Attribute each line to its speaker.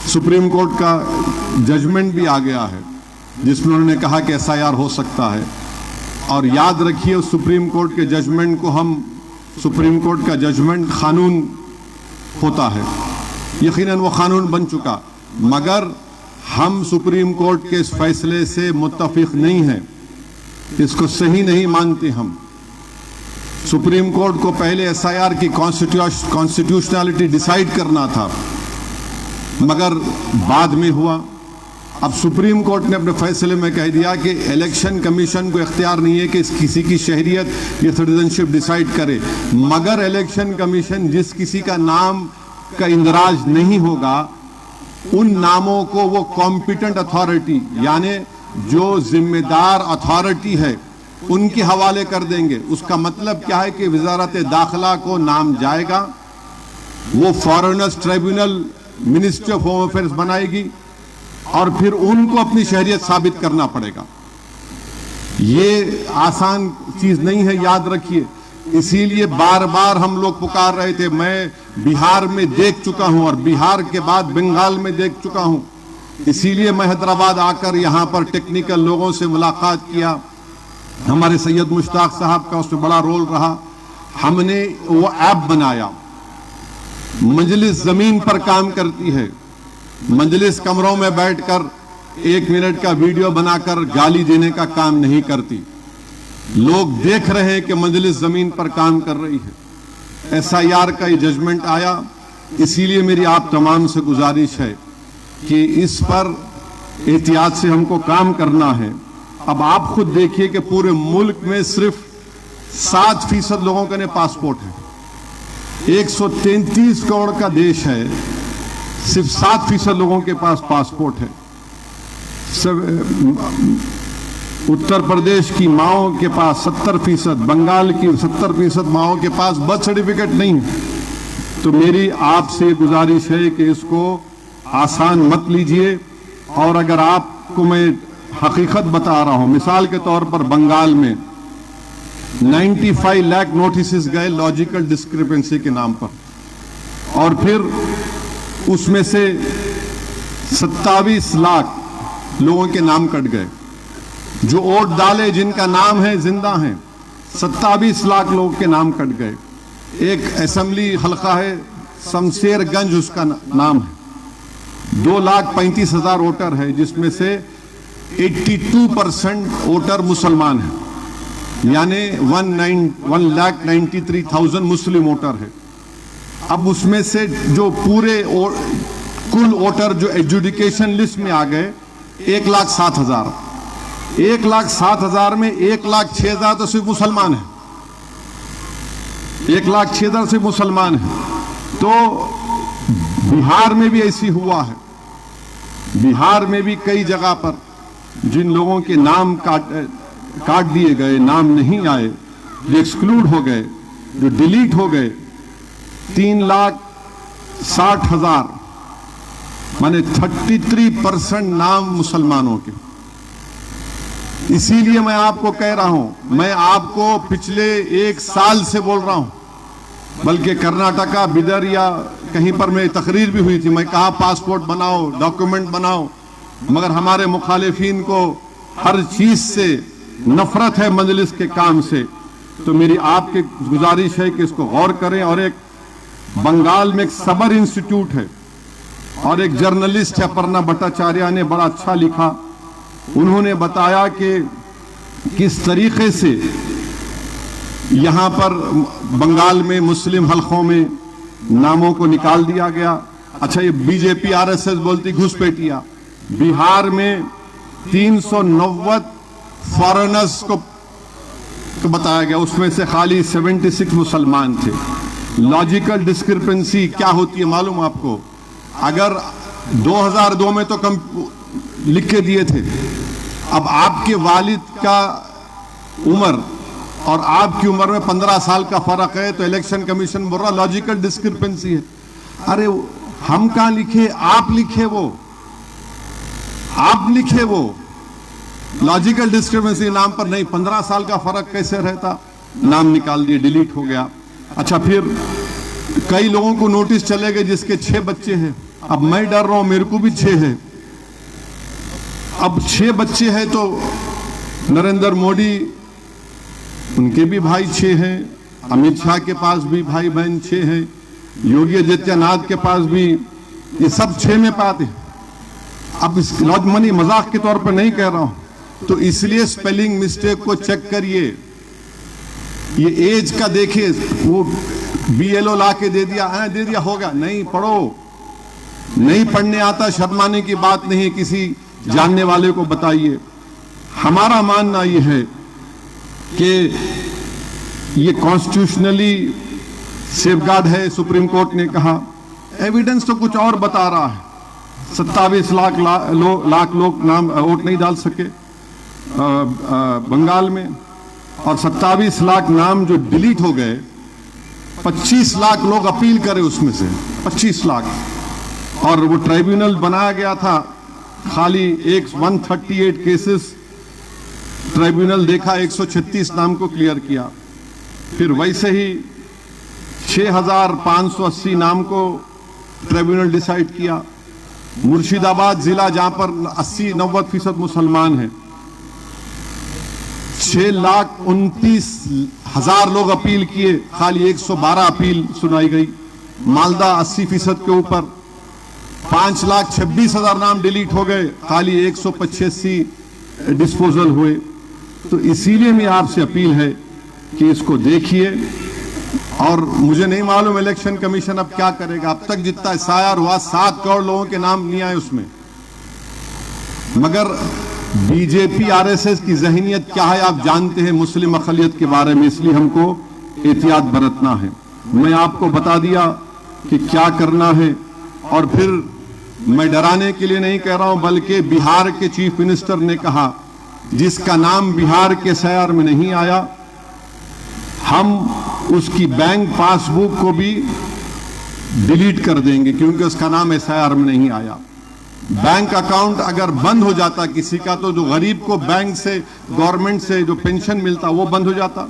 Speaker 1: Supreme court का judgement भी आ गया है जिसमें उन्होंने कहा कि एसआईआर हो सकता है। और याद रखिए उस सुप्रीम कोर्ट के जजमेंट को सुप्रीम कोर्ट का जजमेंट कानून होता है, यकीनन वो कानून बन चुका, मगर हम सुप्रीम कोर्ट के इस फैसले से मुत्तफिक नहीं हैं, इसको सही नहीं मानते हम। सुप्रीम कोर्ट को पहले एसआईआर की कॉन्स्टिट्यूशनैलिटी डिसाइड करना था, मगर बाद में हुआ। अब सुप्रीम कोर्ट ने अपने फैसले में कह दिया कि इलेक्शन कमीशन को इख्तियार नहीं है कि किसी की शहरियत या सिटीजनशिप डिसाइड करे, मगर इलेक्शन कमीशन जिस किसी का नाम का इंदराज नहीं होगा उन नामों को वो कॉम्पिटेंट अथॉरिटी यानी जो जिम्मेदार अथॉरिटी है उनके हवाले कर देंगे। उसका मतलब क्या है कि वजारत दाखिला को नाम जाएगा, वो foreigners tribunal ministry of home affairs बनाएगी और फिर उनको अपनी शहरियत साबित करना पड़ेगा। ये आसान चीज नहीं है, याद रखिए। इसीलिए बार बार हम लोग पुकार रहे थे। मैं बिहार में देख चुका हूं और बिहार के बाद बंगाल में देख चुका हूं, इसीलिए मैं हैदराबाद आकर यहां पर टेक्निकल लोगों से मुलाकात किया। हमारे सैयद मुश्ताक साहब का उसमें बड़ा रोल रहा। हमने वो ऐप बनाया, मजलिस जमीन पर काम करती है। मजलिस कमरों में बैठकर 1 मिनट का वीडियो बनाकर गाली देने का काम नहीं करती। लोग देख रहे हैं कि मजलिस जमीन पर काम कर रही है। एसआईआर का ये जजमेंट आया, इसीलिए मेरी आप तमाम से गुजारिश है कि इस पर एहतियात से हमको काम करना है। अब आप खुद देखिए कि पूरे मुल्क में सिर्फ 7% लोगों के पासपोर्ट है। 133 करोड़ का देश है, सिर्फ 7% लोगों के पास पासपोर्ट है। उत्तर प्रदेश की माओं के पास 70%, बंगाल की 70% माओं के पास बर्थ सर्टिफिकेट नहीं है। तो मेरी आपसे गुजारिश है कि इसको आसान मत लीजिए। और अगर आपको मैं हकीकत बता रहा हूं, मिसाल के तौर पर बंगाल में 95 लाख नोटिस गए लॉजिकल डिस्क्रिपेंसी के नाम पर, और फिर उसमें से 27 लाख लोगों के नाम कट गए। जो वोट डाले जिनका नाम है जिंदा हैं, 27 लाख लोगों के नाम कट गए। एक असेंबली हल्का है शमशेरगंज, उसका नाम है, 2,35,000 वोटर है, जिसमें से 82% वोटर मुसलमान हैं, यानी 1,93,000 मुस्लिम वोटर है। अब उसमें से जो पूरे कुल वोटर जो एजुकेशन लिस्ट में आ गए 1,07,000, 1,07,000 में 1,06,000 तो सिर्फ मुसलमान है, 1,06,000 सिर्फ मुसलमान है। तो बिहार में भी ऐसी हुआ है। बिहार में भी कई जगह पर जिन लोगों के नाम काट दिए गए, नाम नहीं आए, जो एक्सक्लूड हो गए, जो डिलीट हो गए, 3,60,000 माने 33% नाम मुसलमानों के। इसीलिए मैं आपको कह रहा हूं, मैं आपको पिछले 1 साल से बोल रहा हूं, बल्कि कर्नाटका बिदर या कहीं पर मेरी तकरीर भी हुई थी, मैं कहा पासपोर्ट बनाओ, डॉक्यूमेंट बनाओ, मगर हमारे मुखालिफिन को हर चीज से नफरत है, मजलिस के काम से। तो मेरी आपकी गुजारिश है कि इसको गौर करें। और एक बंगाल में एक सबर इंस्टीट्यूट है और एक जर्नलिस्ट है अपर्णा भट्टाचार्य ने बड़ा अच्छा लिखा। उन्होंने बताया कि किस तरीके से यहां पर बंगाल में मुस्लिम हलकों में नामों को निकाल दिया गया। अच्छा, ये बीजेपी आरएसएस बोलती घुसपैठिया। बिहार में 390 फॉरेनर्स को बताया गया, उसमें से खाली 76 मुसलमान थे। लॉजिकल डिस्क्रिपेंसी क्या होती है मालूम आपको? अगर 2002 में तो कम लिख के दिए थे, अब आपके वालिद का उम्र और आपकी उम्र में 15 साल का फर्क है, तो इलेक्शन कमीशन बोल रहा लॉजिकल डिस्क्रिपेंसी है। अरे हम कहां लिखे, आप लिखे, वो आप लिखे, वो लॉजिकल डिस्क्रिपेंसी नाम पर नहीं। 15 साल का फर्क कैसे रहता? नाम निकाल दिए, डिलीट हो गया। अच्छा, फिर कई लोगों को नोटिस चले गए जिसके 6 बच्चे हैं, अब मैं डर रहा हूं, मेरे को भी 6 है। अब 6 बच्चे हैं तो नरेंद्र मोदी, उनके भी भाई 6 हैं, अमित शाह के पास भी भाई बहन 6 हैं, योगी आदित्यनाथ के पास भी, ये सब 6 में पाते हैं। अब इस मनी मजाक के तौर पर नहीं कह रहा हूं, तो इसलिए स्पेलिंग मिस्टेक को चेक करिए। ये एज का देखिए, वो BLO ला के दे दिया होगा, नहीं पढ़ो, नहीं पढ़ने आता, शर्माने की बात नहीं, किसी जानने वाले को बताइए। हमारा मानना यह है कि ये कॉन्स्टिट्यूशनली सेफगार्ड है, सुप्रीम कोर्ट ने कहा। एविडेंस तो कुछ और बता रहा है। 27 लाख लोग नाम वोट नहीं डाल सके बंगाल में, और 27 लाख नाम जो डिलीट हो गए, 25 लाख लोग अपील करे उसमें से, 25 लाख। और वो ट्राइब्यूनल बनाया गया था, खाली 138 केसेस ट्राइब्यूनल देखा, 136 नाम को क्लियर किया। फिर वैसे ही 6580 नाम को ट्राइब्यूनल डिसाइड किया। मुर्शिदाबाद जिला जहां पर 80-90% मुसलमान हैं, 6,29,000 लोग अपील किए, खाली 112 अपील सुनाई गई। मालदा 80% के ऊपर, 5,26,000 नाम डिलीट हो गए, खाली 185 डिस्पोजल हुए। तो इसीलिए मैं आपसे अपील है कि इसको देखिए, और मुझे नहीं मालूम इलेक्शन कमीशन अब क्या करेगा। अब तक जितना एसआईआर हुआ 7 करोड़ लोगों के नाम नहीं आए उसमें, मगर बीजेपी आरएसएस की जहनीत क्या है आप जानते हैं मुस्लिम अक़लियत के बारे में, इसलिए हमको एहतियात बरतना है। मैं आपको बता दिया कि क्या करना है, और फिर मैं डराने के लिए नहीं कह रहा हूं, बल्कि बिहार के चीफ मिनिस्टर ने कहा जिसका नाम बिहार के एसआईआर में नहीं आया, हम उसकी बैंक पासबुक को भी डिलीट कर देंगे, क्योंकि उसका नाम एसआईआर में नहीं आया। बैंक अकाउंट अगर बंद हो जाता किसी का, तो जो गरीब को बैंक से, गवर्नमेंट से जो पेंशन मिलता वो बंद हो जाता।